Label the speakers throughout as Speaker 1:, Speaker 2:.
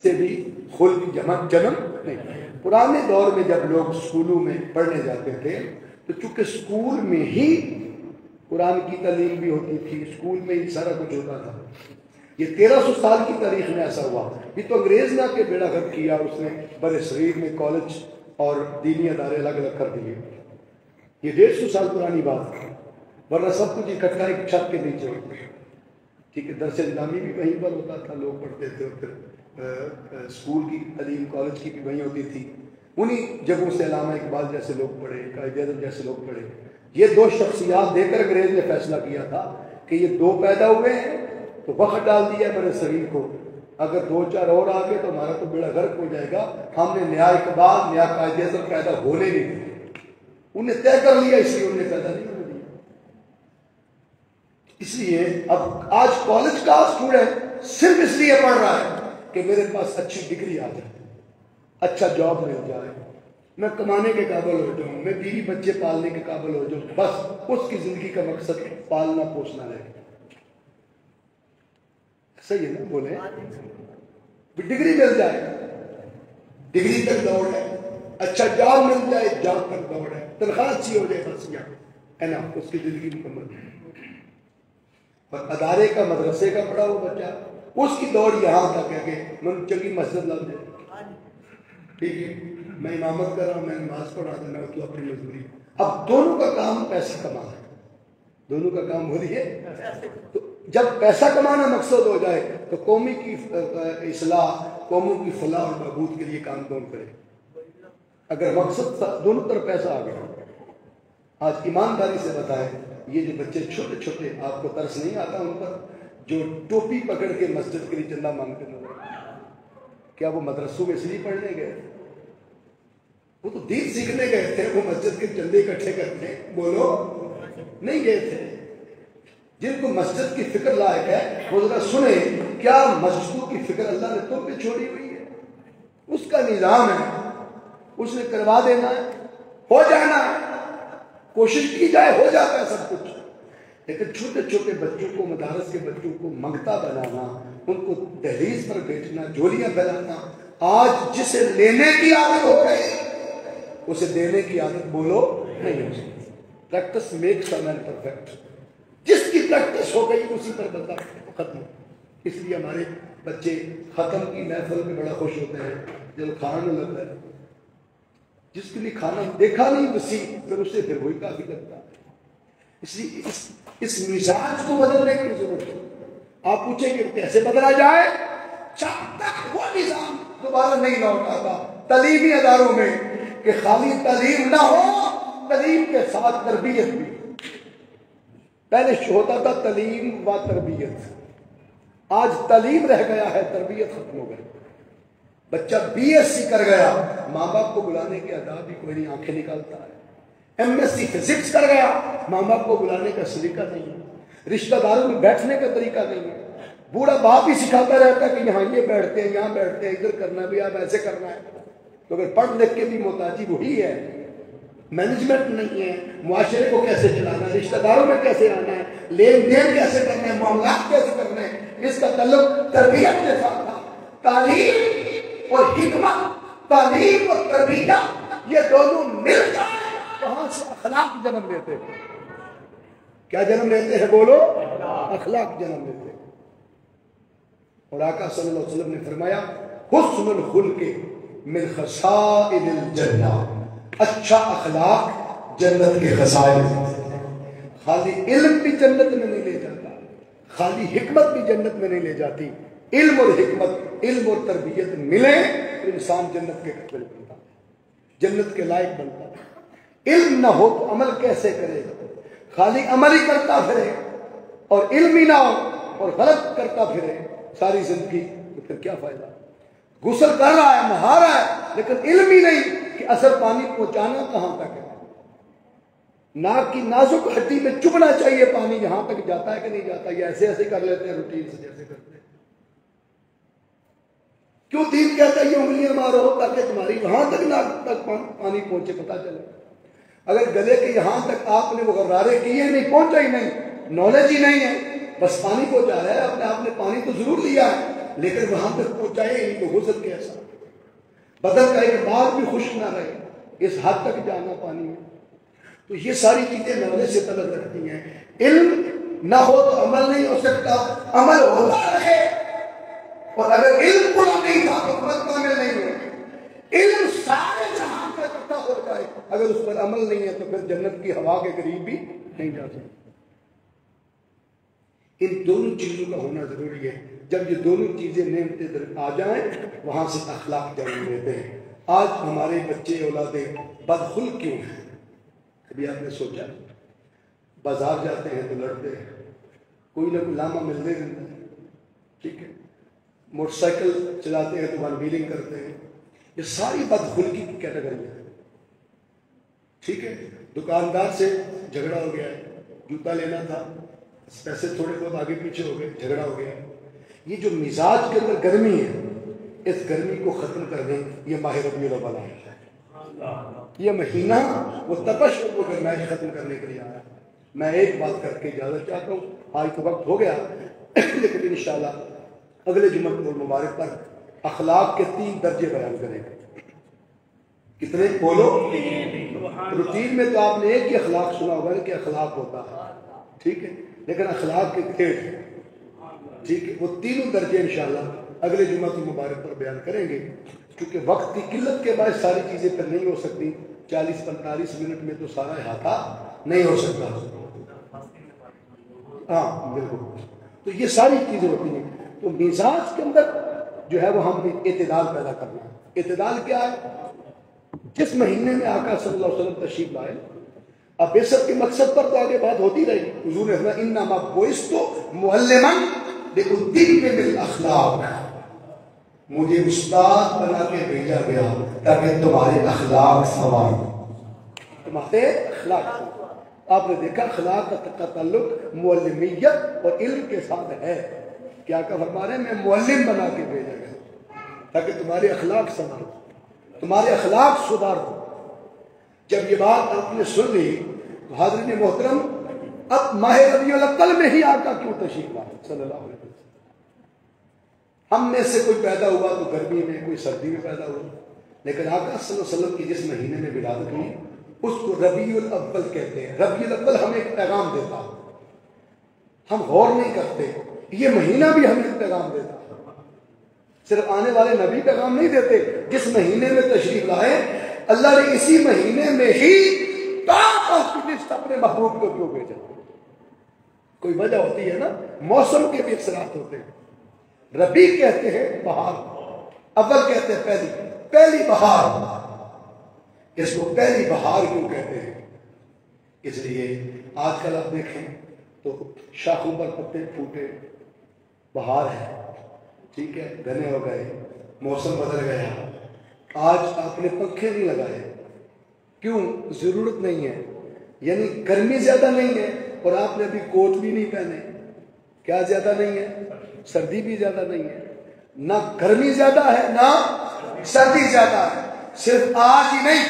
Speaker 1: سے بھی خلق جنم نہیں۔ پرانے دور میں جب لوگ اسکولوں میں پڑھنے جاتے تھے تو چونکہ اسکول میں ہی قرآن کی تعلیم بھی ہوتی تھی، اسکول میں ہی سارا کچھ ہوتا تھا۔ یہ 1300 سال کی تاریخ میں ایسا ہوا۔ یہ تو انگریز نے کے بیڑا غرق کیا، اس نے بر صغیر میں کالج اور دینی ادارے الگ الگ کر دیے۔ یہ 150 سال پرانی بات ہے، ورنہ سب کچھ اکٹھا ایک چھت کے نیچے ہوتا ہے۔ ٹھیک ہے، درس نظامی بھی وہیں پر ہوتا تھا، لوگ پڑھتے تھے، اور پھر اسکول کی تعلیم کالج کی بھی وہیں ہوتی تھی۔ انہی جگہوں سے علامہ اقبال جیسے لوگ پڑھے، قائد اعظم جیسے لوگ پڑھے۔ یہ دو شخصیات دے کر انگریز نے فیصلہ کیا تھا کہ یہ دو پیدا ہوئے ہیں تو وقت ڈال دیا بر صغیر کو، اگر 2-4 اور آ گئے تو ہمارا تو بیڑا غرق ہو جائے گا۔ ہم نے نیا اقبال، نیا قائد اعظم پیدا ہونے نہیں دیا۔ انہیں طے کر لیا، اس لیے انہوں نے پیدا نہیں ہونے دیا۔ اس لیے اب آج کالج کا اسٹوڈنٹ صرف اس لیے پڑھ رہا ہے کہ میرے پاس اچھی ڈگری آ جائے، اچھا جاب مل جائے، میں کمانے کے قابل ہو جاؤں، میں بیوی بچے پالنے کے قابل ہو جاؤں، بس اس کی زندگی کا مقصد پالنا پوسنا رہے۔ صحیح ہے نا؟ بولے ڈگری مل جائے، ڈگری تک دوڑ ہے، اچھا جاب مل جائے، جاب تک دوڑ ہے، تنخواہ اچھی ہو جائے، بس ہے نا، اس کی زندگی مکمل ہے۔ اور ادارے کا، مدرسے کا پڑھا ہوا بچہ، اس کی دوڑ یہاں تک ہے کہ میں چنگی مسجد لگ جائے، ٹھیک ہے، میں امامت کر رہا ہوں، میں نماز پڑھا دینا، تو اپنی مزدوری۔ اب دونوں کا کام پیسہ کمانا ہے، دونوں کا کام ہو رہی ہے۔ تو جب پیسہ کمانا مقصد ہو جائے تو قومی کی اصلاح، قوموں کی فلاح اور بہبود کے لیے کام کون کرے؟ اگر مقصد دونوں طرف پیسہ آ گیا۔ آج ایمانداری سے بتائیں، یہ جو بچے چھوٹے چھوٹے، آپ کو ترس نہیں آتا ان پر، جو ٹوپی پکڑ کے مسجد کے لیے چندہ مانگتے ہیں؟ کیا وہ مدرسوں میں اس لیے پڑھنے گئے؟ وہ تو دین سیکھنے گئے تھے، وہ مسجد کے چندے اکٹھے کرتے، بولو نہیں گئے تھے۔ جن کو مسجد کی فکر لائق ہے وہ ذرا سنیں، کیا مسجدوں کی فکر اللہ نے تم پہ چھوڑی ہوئی ہے؟ اس کا نظام ہے، اس نے کروا دینا ہے، ہو جانا ہے، کوشش کی جائے ہو جاتا ہے سب کچھ۔ لیکن چھوٹے چھوٹے بچوں کو، مدارس کے بچوں کو منگتا بنانا، ان کو دہلیز پر بیچنا، جھولیاں پھیلانا، آج جسے لینے کی عادت ہو گئی اسے دینے کی عادت بولو نہیں ہو سکتی۔ Practice makes a man perfect. جس کی پریکٹس ہو گئی اسی پر بندہ ختم۔ اس لیے ہمارے بچے ختم کی محفل میں بڑا خوش ہوتے ہیں جب کھانا لگتا ہے، جس کے لیے کھانا دیکھا نہیں وسیع، پھر اسے پھر وہی کافی لگتا ہے۔ اس لیے اس مزاج کو بدلنے کی ضرورت ہے۔ آپ پوچھیں کہ کیسے بدلا جائے؟ جب تک وہ نظام دوبارہ نہیں لوٹ آتا تعلیمی اداروں میں کہ خالی تعلیم نہ ہو، تعلیم کے ساتھ تربیت بھی۔ پہلے ہوتا تھا تعلیم و تربیت، آج تعلیم رہ گیا ہے، تربیت ختم ہو گئی۔ بچہ BSc کر گیا، ماں باپ کو بلانے کے آداب بھی کوئی نہیں، آنکھیں نکالتا ہے۔ MSc فزکس کر گیا، ماں باپ کو بلانے کا سلیقہ نہیں ہے، رشتہ داروں میں بیٹھنے کا طریقہ نہیں ہے۔ بوڑھا باپ ہی سکھاتا رہتا ہے کہ یہاں یہ بیٹھتے ہیں، یہاں بیٹھتے ہیں، ادھر کرنا بھی، آپ ایسے کرنا ہے۔ تو اگر پڑھ لکھ کے بھی محتاجی وہی ہے، مینجمنٹ نہیں ہے، معاشرے کو کیسے چلانا ہے، رشتہ داروں میں کیسے آنا ہے، لین دین کیسے کرنا ہے، معاملات کیسے کرنے ہیں، اس کا تعلق تربیت کے ساتھ تھا۔ تعلیم اور حکمت، تعلیم اور تربیت، یہ دونوں مل جائیں وہاں سے اخلاق جنم لیتے ہیں۔ کیا جنم لیتے ہیں؟ بولو، اخلاق جنم لیتے ہیں۔ اور آقا صلی اللہ علیہ وسلم نے فرمایا، حسن الخلق من خصائل الجنہ، اچھا اخلاق جنت کے خصائل۔ خالی علم بھی جنت میں نہیں لے جاتا، خالی حکمت بھی جنت میں نہیں لے جاتی۔ علم اور حکمت، علم اور تربیت ملے تو انسان جنت کے قابل بنتا ہے، جنت کے لائق بنتا ہے۔ علم نہ ہو تو عمل کیسے کرے گا؟ خالی عمل ہی کرتا پھرے اور علم ہی نہ ہو اور غلط کرتا پھرے ساری زندگی، تو پھر کیا فائدہ؟ غسل کر رہا ہے، نہا رہا ہے، لیکن علم ہی نہیں کہ اثر پانی پہنچانا کہاں تک ہے۔ ناک کی نازک ہڈی میں چبھنا چاہیے پانی، یہاں تک جاتا ہے کہ نہیں جاتا؟ یہ ایسے ایسے کر لیتے ہیں روٹین سے جیسے کرتے ہیں۔ کیوں دین کہتا ہے یہ انگلیاں مارو تاکہ تمہاری وہاں تک ناک تک پانی پہنچے، پتہ چلے۔ اگر گلے کے یہاں تک آپ نے وہ غرارے کیے نہیں، پہنچا ہی نہیں، نالج ہی نہیں ہے، بس پانی پہنچا رہا ہے، اپنے آپ نے پانی تو ضرور لیا ہے لیکن وہاں تک پہنچائے ان کو غسل کیسا، بدن کا ایک بال بھی خشک نہ رہے، اس حد تک جانا پانی میں. تو یہ ساری چیزیں نالج سے تعلق رکھتی ہیں. علم نہ ہو تو عمل نہیں ہو سکتا، عمل ہوتا رہے، اور اگر علم پورا نہیں تھا تو عمل کامل نہیں ہو. علم سارے جہاں کا اکٹھا ہو جائے، اگر اس پر عمل نہیں ہے تو پھر جنت کی ہوا کے قریب بھی نہیں جا سکتا. ان دونوں چیزوں کا ہونا ضروری ہے. جب یہ دونوں چیزیں نعمتیں آ جائیں وہاں سے اخلاق جنم لیتے ہیں. آج ہمارے بچے اولادیں بدخلق کیوں ہیں؟ کبھی آپ نے سوچا؟ بازار جاتے ہیں تو لڑتے ہیں، کوئی نہ کوئی لاما ملنے دیتا ہے، ٹھیک ہے، موٹر سائیکل چلاتے ہیں تو ون ویلنگ کرتے ہیں. یہ ساری بدخلقی کی کیٹیگری ہے. ٹھیک ہے، دکاندار سے جھگڑا ہو گیا ہے، جوتا لینا تھا، پیسے تھوڑے بہت آگے پیچھے ہو گئے، جھگڑا ہو گیا. یہ جو مزاج کے اندر گرمی ہے، اس گرمی کو ختم کر دیں. یہ ماہ ربیع الاول ہے، یہ مہینہ وہ تپش کو گرمائش ختم کرنے کے لیے آیا. میں ایک بات کر کے اجازت چاہتا ہوں، آج تو وقت ہو گیا، لیکن انشاءاللہ اگلے جمعہ المبارک پر اخلاق کے 3 درجے بیان کریں گے. کتنے بولو؟ روٹین میں تو آپ نے ایک ہی اخلاق سنا ہوگا کہ اخلاق ہوتا ہے، ٹھیک ہے، لیکن اخلاق کے کھیل، ٹھیک ہے، وہ 3 درجے انشاءاللہ اگلے جمعہ المبارک پر بیان کریں گے. کیونکہ وقت کی قلت کے باعث ساری چیزیں پھر نہیں ہو سکتی. 40-45 منٹ میں تو سارا احاطہ نہیں ہو سکتا. ہاں بالکل. تو یہ ساری چیزیں ہوتی ہیں. تو مزاج کے اندر جو ہے وہ ہم اعتدال پیدا کرنا ہے. اعتدال کیا ہے؟ جس مہینے میں آقا صلی اللہ علیہ وسلم تشریف لائے، اب بیسر کے مقصد پر تو آگے بات ہوتی رہی. حضور نے فرمایا انما بعثت معلما لاتم الاخلاق، مجھے استاد بنا کے بھیجا گیا تاکہ تمہارے اخلاق سنواروں. تمہارے اخلاق سے آپ نے دیکھا اخلاق کا تعلق معلمیت اور علم کے ساتھ ہے. کیا کہ فرما رہے ہیں میں معلم بنا کے بھیجا گیا تاکہ تمہارے اخلاق سنواروں، تمہارے اخلاق سدھار ہو. جب یہ بات آپ نے سن لی تو حاضرین محترم، اب ماہ ربیع الاول میں ہی آقا کیوں تشریف لائے صلی اللہ علیہ وسلم؟ ہم میں سے کوئی پیدا ہوا تو گرمی میں، کوئی سردی میں پیدا ہوا، لیکن آقا صلی اللہ علیہ وسلم کی جس مہینے میں ولادت ہوئی اس کو ربیع الاول کہتے ہیں. ربیع الاول ہمیں ایک پیغام دیتا، ہم غور نہیں کرتے. یہ مہینہ بھی ہمیں ایک پیغام دیتا. صرف آنے والے نبی پیغام نہیں دیتے. جس مہینے میں تشریف لائے اللہ نے اسی مہینے میں ہی اپنے محبوب کو کیوں بھیجا؟ کوئی وجہ ہوتی ہے نا. موسم کے بھی اثرات ہوتے ہیں. ربیع کہتے ہیں بہار، اول کہتے ہیں پہلی بہار. اس کو پہلی بہار کیوں کہتے ہیں؟ اس لیے آج کل آپ دیکھیں تو شاخوں پر پتے پھوٹے، بہار ہے، ٹھیک ہے، گھنے ہو گئے، موسم بدل گیا. آج آپ نے پنکھے نہیں لگائے، کیوں؟ ضرورت نہیں ہے. یعنی گرمی زیادہ نہیں ہے اور آپ نے ابھی کوٹ بھی نہیں پہنے. کیا زیادہ نہیں ہے؟ سردی بھی زیادہ نہیں ہے. نہ گرمی زیادہ ہے نہ سردی زیادہ ہے. صرف آج ہی نہیں،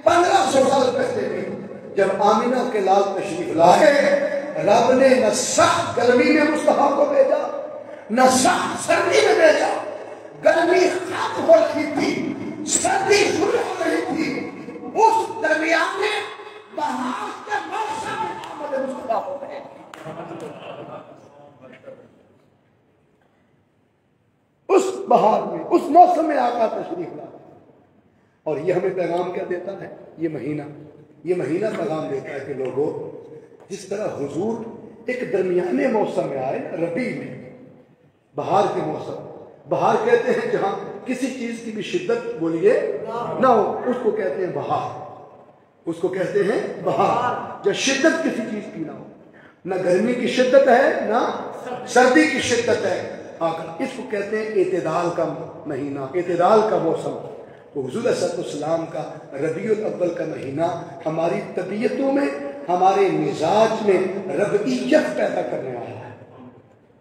Speaker 1: 1500 سال پہلے بھی جب آمینہ کے لال تشریف لائے، رب نے نہ سخت گرمی میں مصطفیٰ کو بھیجا نہ سخت سردی میں بھیجا. گرمی ختم ہو رہی تھی، سردی شروع ہو رہی تھی، اس درمیان میں بہار کے موسم میں آمد مصطفیٰ ہو گئے. اس بہار میں، اس موسم میں آقا تشریف لایا. اور یہ ہمیں پیغام کیا دیتا ہے؟ یہ مہینہ پیغام دیتا ہے کہ لوگوں، جس طرح حضور ایک درمیانے موسم میں آئے، ربیع میں، بہار کے موسم. بہار کہتے ہیں جہاں کسی چیز کی بھی شدت بولیے نہ ہو، اس کو کہتے ہیں بہار. اس کو کہتے ہیں بہار جب شدت کسی چیز کی نہ ہو. نہ گرمی کی شدت ہے نہ سردی کی شدت ہے. اس کو کہتے ہیں اعتدال کا مہینہ، اعتدال کا موسم. تو حضور صلی اللہ علیہ وسلم کا ربیع الاول کا مہینہ ہماری طبیعتوں میں، ہمارے مزاج میں ربعیت پیدا کرنے آیا ہے.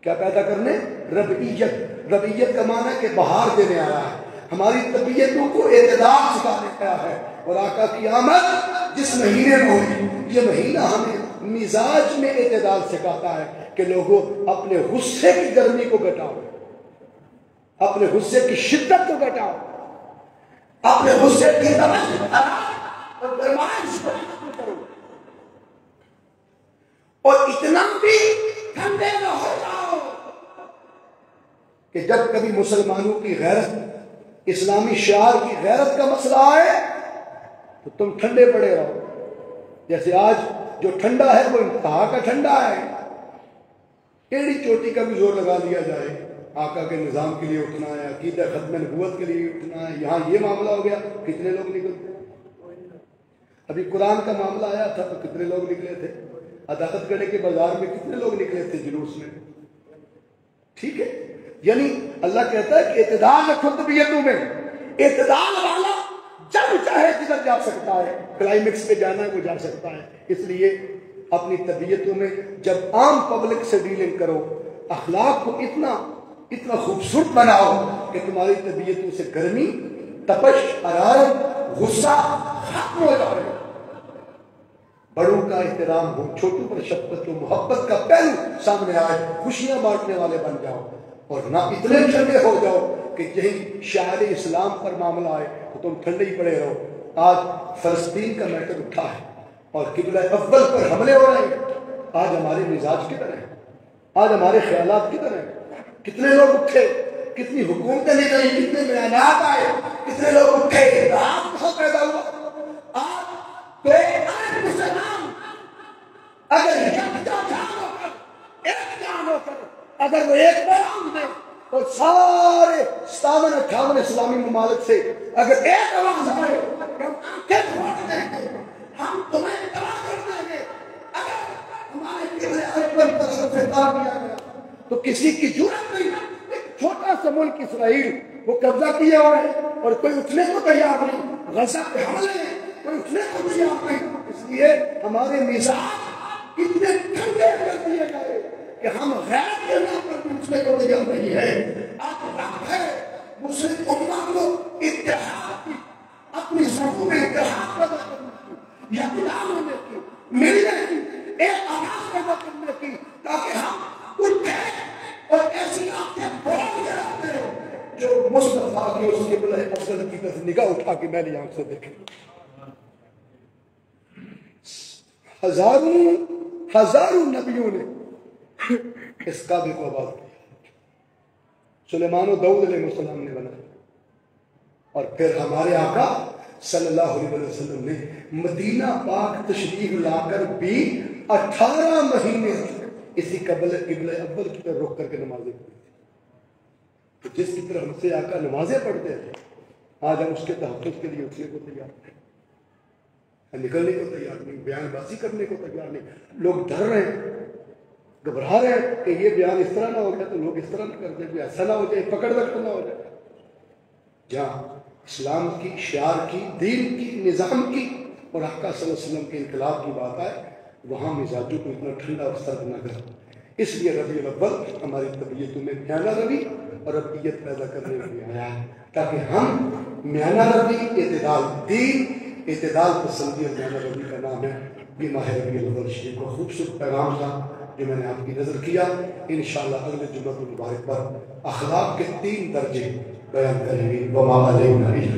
Speaker 1: کیا پیدا کرنے؟ ربعیت. ربعیت کا معنی ہے کہ بہار دینے آیا ہے. ہماری طبیعتوں کو اعتدال سکھانے آیا ہے. اور آقا کی آمد جس مہینے میں ہوئی، یہ مہینہ ہمیں مزاج میں اعتدال سکھاتا ہے کہ لوگوں اپنے غصے کی گرمی کو گھٹاؤ. اپنے غصے کی شدت کو گھٹاؤ، اپنے غصے کی اور گرمائش کو ختم کرو، اور اتنا بھی ٹھنڈے نہ ہو جاؤ کہ جب کبھی مسلمانوں کی غیرت، اسلامی شعار کی غیرت کا مسئلہ آئے تو تم ٹھنڈے پڑے رہو۔ جیسے آج جو ٹھنڈا ہے وہ انتہا کا ٹھنڈا ہے، ایڑی چوٹی کا بھی زور لگا دیا جائے، آقا کے نظام کے لیے اٹھنا ہے، عقیدہ ختم نبوت کے لیے اٹھنا ہے، یہاں یہ معاملہ ہو گیا، کتنے لوگ نکلتے؟ ابھی قرآن کا معاملہ آیا تھا تو کتنے لوگ نکلے تھے؟ عدالت گڑھے کے بازار میں کتنے لوگ نکلے تھے جلوس میں؟ ٹھیک ہے، یعنی اللہ کہتا ہے کہ اعتدال رکھو طبیعتوں میں، اعتدال والا جب چاہے جدھر جا سکتا ہے، کلائمیکس پہ جانا ہے وہ جا سکتا ہے۔ اس لیے اپنی طبیعتوں میں جب عام پبلک سے ڈیلنگ کرو، اخلاق کو اتنا خوبصورت بناؤ کہ تمہاری طبیعتوں سے گرمی، تپش، حرارت، غصہ ختم ہو جائے، بڑوں کا احترام ہو، چھوٹوں پر شفقت و محبت کا پہلو سامنے آئے، خوشیاں بانٹنے والے بن جاؤ، اور نہ اتنے ٹھنڈے ہو جاؤ کہ یہی شاعر اسلام پر معاملہ آئے تو تم ٹھنڈے ہی پڑے رہو۔ آج فلسطین کا میٹر اٹھا ہے اور قبلہ اول پر حملے ہو رہے ہیں، آج ہمارے مزاج کدھر ہیں؟ آج ہمارے خیالات کدھر ہیں؟ کتنے لوگ اٹھے، کتنی حکومتیں نکلی، کتنے بیانات آئے، کتنے لوگ اٹھے، اتحاد کہاں پیدا ہوا؟ آج تو ایک مسلمان اگر ایک جان ہو کر اگر وہ ایک بیان دے اور سارے 57-58 اسلامی ممالک سے اگر ایک آواز آئے کہ ہم آنکھیں پھوڑ دیں گے، ہم تمہیں تباہ کر دیں گے، اگر ہمارے قبلے اکبر پر سے خطاب کیا گیا تو کسی کی جرأت نہیں۔ ایک چھوٹا سا ملک اسرائیل وہ قبضہ کیا ہوا ہے اور کوئی اٹھنے کو تیار نہیں، غزہ پہ حملے ہیں، کوئی اٹھنے کو تیار نہیں۔ اس لیے ہمارے مزاج اتنے ٹھنڈے کر دیے گئے کہ ہم غیر کے نام پر پوچھنے کو تیار نہیں ہے۔ اب وقت ہے مسلم امت کو اتحاد کی، اپنی صفوں میں اتحاد پیدا کرنے کی، یکجا ہونے کی، ملنے کی، ایک آواز پیدا کرنے کی، تاکہ ہم اٹھیں اور ایسی آنکھیں کھول کے رکھتے ہیں جو مصطفیٰ کی اس قبلہ افضل کی طرف نگاہ اٹھا کے میری آنکھ سے دیکھیں۔ ہزاروں نبیوں نے اس کعبے کو آباد کیا، سلیمان و داؤد علیہ السلام نے بنایا، اور پھر ہمارے آقا صلی اللہ علیہ وسلم نے مدینہ پاک تشریف لا کر بھی 18 مہینے اسی قبلہ اول کی طرف رخ کر کے نمازیں پڑھی تھی۔ تو جس کی طرح ہم سے آقا نمازیں پڑھتے تھے، آج ہم اس کے تحفظ کے لیے اٹھنے کو تیار نہیں، نکلنے کو تیار نہیں، بیان بازی کرنے کو تیار نہیں۔ لوگ ڈر رہے ہیں، گھبرا رہے ہیں کہ یہ بیان اس طرح نہ ہو گیا تو لوگ اس طرح نہ کر دیں، کہ ایسا نہ ہو جائے، پکڑ وقت نہ ہو جائے۔ جہاں اسلام کی، شعار کی، دین کی، نظام کی اور آقا صلی اللہ علیہ وسلم کے انقلاب کی بات آئے، وہاں مزاجوں کو اتنا ٹھنڈا اور سرد نہ کریں۔ اس لیے ربیع الاول ہماری طبیعتوں میں میانہ روی اور ربیعت پیدا کرنے کے لیے آیا ہے، تاکہ ہم میانہ روی، اعتدال دین، اعتدال پسندی اور میانہ روی کا نام ہے یہ ماہ ربیع الاول شریف کا خوبصورت پیغام تھا جو میں نے آپ کی نظر کیا۔ انشاءاللہ اگلے جمعہ المبارک پر اخلاق کے 3 درجے بیان کریں گے۔ وما علینا الا